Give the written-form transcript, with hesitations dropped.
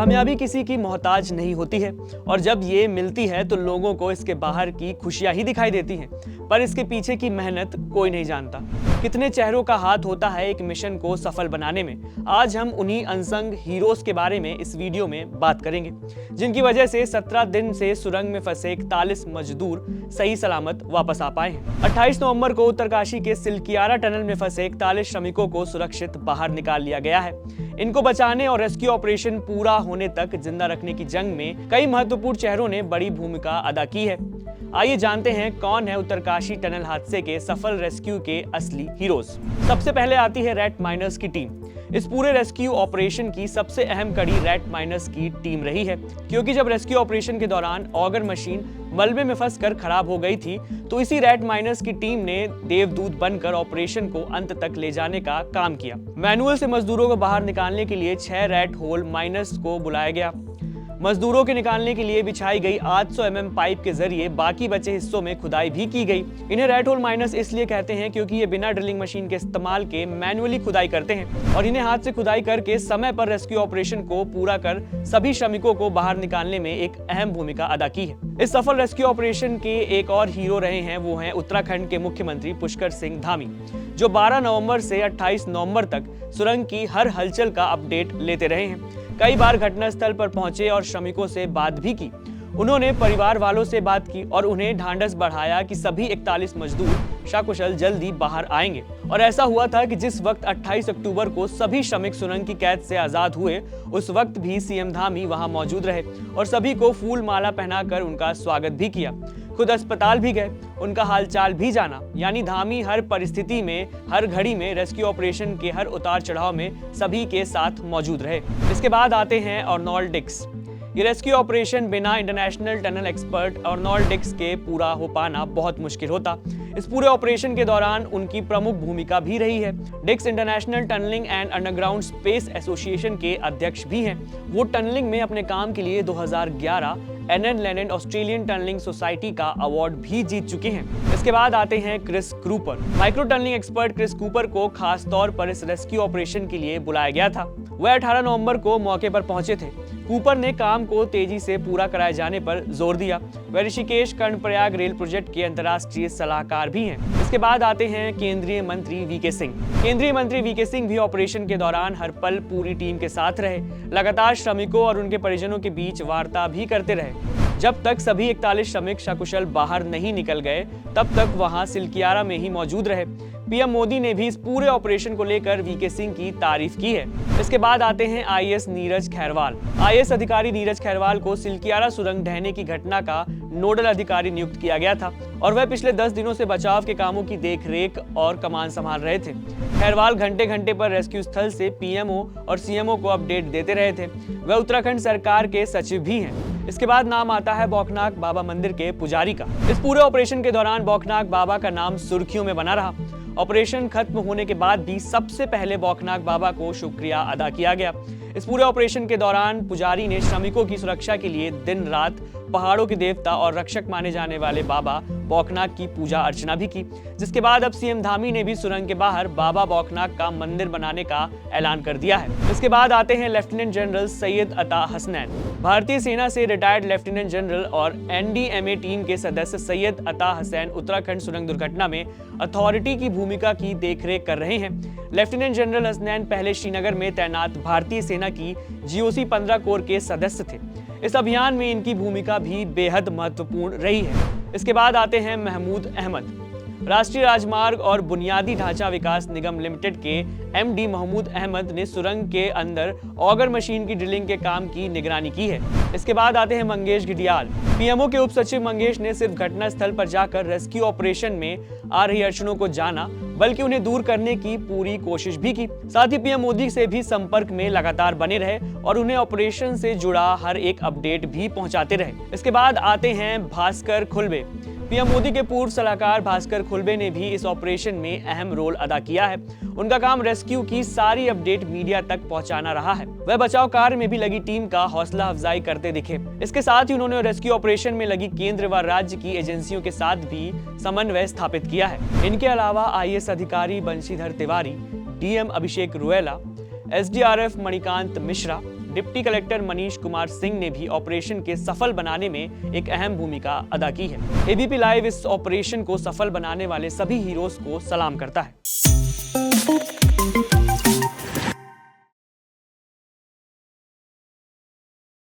कामयाबी किसी की मोहताज नहीं होती है और जब ये मिलती है तो लोगों को इसके बाहर की खुशियां ही दिखाई देती हैं, पर इसके पीछे की मेहनत कोई नहीं जानता। कितने चेहरों का हाथ होता है एक मिशन को सफल बनाने में। आज हम उन्हीं अनसंग हीरोज के बारे में इस वीडियो में बात करेंगे, जिनकी वजह से 17 दिन से सुरंग में फंसे 41 मजदूर सही सलामत वापस आ पाए हैं। 28 नवंबर को उत्तरकाशी के सिलकियारा टनल में फंसे 41 श्रमिकों को सुरक्षित बाहर निकाल लिया गया है। इनको बचाने और रेस्क्यू ऑपरेशन पूरा होने तक जिंदा रखने की जंग में कई महत्वपूर्ण चेहरों ने बड़ी भूमिका अदा की है। आइए जानते हैं कौन है उत्तरकाशी टनल हादसे के सफल रेस्क्यू के असली हीरोज। सबसे पहले आती है रैट माइनर्स की टीम। इस पूरे रेस्क्यू ऑपरेशन की सबसे अहम कड़ी रैट माइनर्स की टीम रही है, क्योंकि जब रेस्क्यू ऑपरेशन के दौरान ऑगर मशीन मलबे में फंसकर खराब हो गई थी तो इसी रैट माइनर्स की टीम ने देवदूत बनकर ऑपरेशन को अंत तक ले जाने का काम किया। मैनुअल से मजदूरों को बाहर निकालने के लिए 6 रैट होल माइनर्स को बुलाया गया। मजदूरों के निकालने के लिए बिछाई गई 800 mm पाइप के जरिए बाकी बचे हिस्सों में खुदाई भी की गई। इन्हें रैट होल माइनर्स इसलिए कहते हैं क्योंकि ये बिना ड्रिलिंग मशीन के इस्तेमाल के मैनुअली खुदाई करते हैं और इन्हें हाथ से खुदाई करके समय पर रेस्क्यू ऑपरेशन को पूरा कर सभी श्रमिकों को बाहर निकालने में एक अहम भूमिका अदा की है। इस सफल रेस्क्यू ऑपरेशन के एक और हीरो रहे हैं, वो हैं उत्तराखंड के मुख्यमंत्री पुष्कर सिंह धामी, जो 12 नवंबर से 28 नवंबर तक सुरंग की हर हलचल का अपडेट लेते रहे हैं। कई बार घटनास्थल पर पहुंचे और श्रमिकों से बात भी की। उन्होंने परिवार वालों से बात की और उन्हें ढांढस बढ़ाया कि सभी 41 मजदूर सकुशल जल्दी बाहर आएंगे। और ऐसा हुआ था कि जिस वक्त 28 अक्टूबर को सभी श्रमिक सुरंग की कैद से आजाद हुए, उस वक्त भी सीएम धामी वहां मौजूद रहे और सभी को फूल माला पहनाकर उनका स्वागत भी किया। खुद अस्पताल भी गए, उनका हालचाल भी जाना। यानी धामी हर परिस्थिति में, हर घड़ी में, रेस्क्यू ऑपरेशन के हर उतार चढ़ाव में सभी के साथ मौजूद रहे। इसके बाद आते हैं अर्नोल्ड डिक्स। ये रेस्क्यू ऑपरेशन बिना international tunnel expert Arnold Dix के पूरा हो पाना बहुत मुश्किल होता। इस पूरे ऑपरेशन के दौरान उनकी प्रमुख भूमिका भी रही है। Dix international tunnelling and underground space association के अध्यक्ष भी हैं। वो टनलिंग में अपने काम के लिए 2011 एनएन लैंड ऑस्ट्रेलियन टनलिंग सोसाइटी का अवार्ड भी जीत चुके हैं। इसके बाद आते हैं Chris Cooper. Micro tunnelling expert Chris Cooper को खास तौर पर इस रेस्क्यू ऑपरेशन के लिए बुलाया गया था। वह 18 नवंबर को मौके पर पहुंचे थे। कूपर ने काम को तेजी से पूरा कराए जाने पर जोर दिया। वह ऋषिकेश कर्णप्रयाग रेल प्रोजेक्ट के अंतर्राष्ट्रीय सलाहकार भी हैं। इसके बाद आते हैं केंद्रीय मंत्री वीके सिंह। केंद्रीय मंत्री वीके सिंह भी ऑपरेशन के दौरान हर पल पूरी टीम के साथ रहे। लगातार श्रमिकों और उनके परिजनों के बीच वार्ता भी करते रहे। जब तक सभी 41 श्रमिक सकुशल बाहर नहीं निकल गए, तब तक वहां सिलकियारा में ही मौजूद रहे। पीएम मोदी ने भी इस पूरे ऑपरेशन को लेकर वीके सिंह की तारीफ की है। इसके बाद आते हैं आईएएस नीरज खैरवाल। आईएएस अधिकारी नीरज खैरवाल को सिलकियारा सुरंग ढहने की घटना का नोडल अधिकारी नियुक्त किया गया था और वह पिछले 10 दिनों से बचाव के कामों की देखरेख और कमान संभाल रहे थे। खैरवाल घंटे घंटे पर रेस्क्यू स्थल से पीएमओ और सीएमओ को अपडेट देते रहे थे। वह उत्तराखंड सरकार के सचिव भी हैं। इसके बाद नाम आता है बौखनाक बाबा मंदिर के पुजारी का। इस पूरे ऑपरेशन के दौरान बौखनाक बाबा का नाम सुर्खियों में बना रहा। ऑपरेशन खत्म होने के बाद भी सबसे पहले बौखनाक बाबा को शुक्रिया अदा किया गया। इस पूरे ऑपरेशन के दौरान पुजारी ने श्रमिकों की सुरक्षा के लिए दिन रात पहाड़ों के देवता और रक्षक माने जाने वाले बाबा बौखनाक की पूजा अर्चना भी की, जिसके बाद अब सीएम धामी ने भी सुरंग के बाहर बाबा बौखनाक का मंदिर बनाने का ऐलान कर दिया है। इसके बाद आते हैं लेफ्टिनेंट जनरल सैयद अता हसनैन। भारतीय सेना से रिटायर्ड लेफ्टिनेंट जनरल और एनडीएमए टीम के सदस्य सैयद अता हसनैन उत्तराखंड सुरंग दुर्घटना में अथॉरिटी की भूमिका की देखरेख कर रहे हैं। लेफ्टिनेंट जनरल हसनैन पहले श्रीनगर में तैनात भारतीय सेना की जीओसी 15 कोर के सदस्य थे। इस अभियान में इनकी भूमिका भी बेहद महत्वपूर्ण रही है। इसके बाद आते हैं महमूद अहमद। राष्ट्रीय राजमार्ग और बुनियादी ढांचा विकास निगम लिमिटेड के एमडी महमूद अहमद ने सुरंग के अंदर ऑगर मशीन की ड्रिलिंग के काम की निगरानी की है। इसके बाद आते हैं मंगेश घिडियाल। पीएमओ के उप सचिव मंगेश ने सिर्फ घटनास्थल पर जाकर रेस्क्यू ऑपरेशन में आ रही अड़चनों को जाना, बल्कि उन्हें दूर करने की पूरी कोशिश भी की। साथ ही पीएम मोदी से भी संपर्क में लगातार बने रहे और उन्हें ऑपरेशन से जुड़ा हर एक अपडेट भी पहुंचाते रहे। इसके बाद आते हैं भास्कर खुलबे। पीएम मोदी के पूर्व सलाहकार भास्कर खुलबे ने भी इस ऑपरेशन में अहम रोल अदा किया है। उनका काम रेस्क्यू की सारी अपडेट मीडिया तक पहुंचाना रहा है। वह बचाव कार्य में भी लगी टीम का हौसला अफजाई करते दिखे। इसके साथ ही उन्होंने रेस्क्यू ऑपरेशन में लगी केंद्र व राज्य की एजेंसियों के साथ भी समन्वय स्थापित किया है। इनके अलावा आईएएस अधिकारी Banshidhar Tiwari, DM Abhishek Ruhela, SDRF Manikant Mishra, deputy collector Manish Kumar Singh ने भी ऑपरेशन के सफल बनाने में एक अहम भूमिका अदा की है। एबीपी लाइव इस ऑपरेशन को सफल बनाने वाले सभी हीरोज को सलाम करता है।